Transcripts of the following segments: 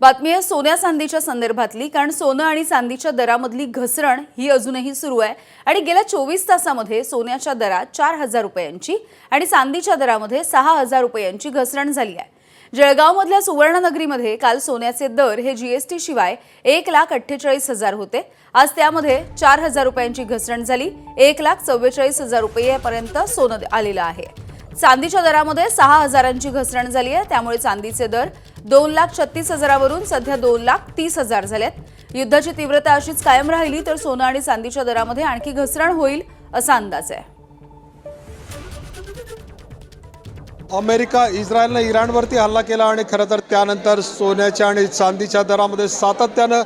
बातमी आहे सोन्या चांदीच्या संदर्भातली, कारण सोनं आणि चांदीच्या दरामधली घसरण ही अजूनही सुरू आहे आणि गेल्या 24 तासामध्ये सोन्याच्या दरात 4,000 रुपयांची आणि चांदीच्या दरामध्ये 6,000 रुपयांची घसरण झाली आहे। जळगावमधल्या सुवर्णनगरीमध्ये काल सोन्याचे दर हे जीएसटी शिवाय 1,48,000 होते। आज त्यामध्ये 4,000 रुपयांची घसरण झाली। 1,44,000 रुपयांपर्यंत सोनं आलेलं आहे। चांदीच्या दरामध्ये 6,000ची घसरण झाली आहे, त्यामुळे चांदीचे दर 2,36,000 वरून सध्या 2,30,000 झालेत। युद्धाची तीव्रता अशीच कायम राहिली तर सोनं आणि चांदीच्या दरामध्ये आणखी घसरण होईल असा अंदाज आहे। अमेरिका इस्रायलने इराणवरती हल्ला केला आणि खरं तर त्यानंतर सोन्याच्या आणि चांदीच्या दरामध्ये सातत्यानं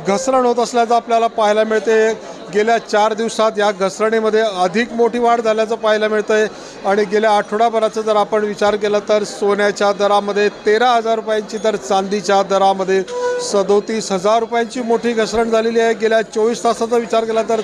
घसरण होत असल्याचं आपल्याला पाहायला मिळते। गेल्या 4 दिवसात या घसरणीमध्ये अधिक मोठी वाढ झाल्याचं पाहायला मिळतंय आणि गेल्या आठवडाभराचा जर आपण विचार केला तर सोन्याच्या दरामध्ये 13,000 रुपयांची तर चांदीच्या दरामध्ये 37,000 रुपयांची मोठी घसरण झालेली आहे। गेल्या 24 तासाचा विचार केला तर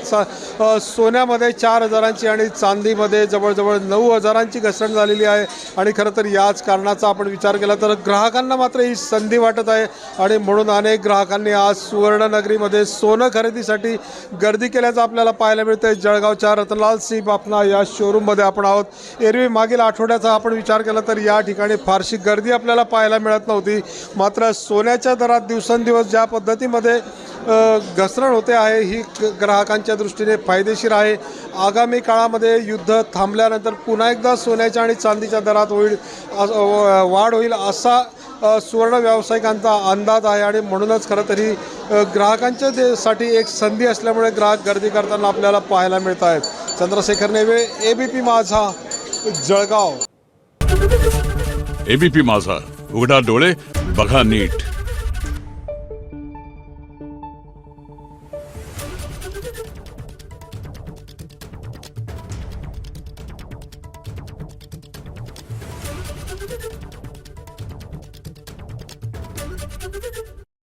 सोन्यामध्ये 4,000ची आणि चांदीमध्ये जवळजवळ 9,000ची घसरण झालेली आहे आणि खरं तर याच कारणाचा आपण विचार केला तर ग्राहकांना मात्र ही संधी वाटत आहे आणि म्हणून अनेक ग्राहकांनी आज सुवर्णनगरीमध्ये सोनं खरेदीसाठी गर्दी केल्याचं आपल्याला पाहायला मिळतंय। जळगावच्या रतनलाल सिंह बाफना या शोरूममध्ये आपण आहोत। एरवी मागील आठवड्याचा आपण विचार केला तर या ठिकाणी फारशी गर्दी आपल्याला पाहायला मिळत नव्हती, मात्र सोन्याच्या दरात दिवसेंदिवस ज्या पद्धतीमध्ये घसरण होते आहे ही ग्राहकांच्या दृष्टीने फायदेशीर आहे। आगामी काळामध्ये युद्ध थांबल्यानंतर पुन्हा एकदा सोन्याच्या आणि चांदीच्या दरात वाढ होईल असा सुवर्ण व्यावसायिकांचा अंदाज आहे आणि म्हणूनच खरं तरी ग्राहकांच्या साठी एक संधी असल्यामुळे ग्राहक गर्दी करताना आपल्याला पाहायला मिळत आहेत। चंद्रशेखर नेवे, एबीपी माझा, जळगाव। एबीपी माझा, उघडा डोळे बघा नीट।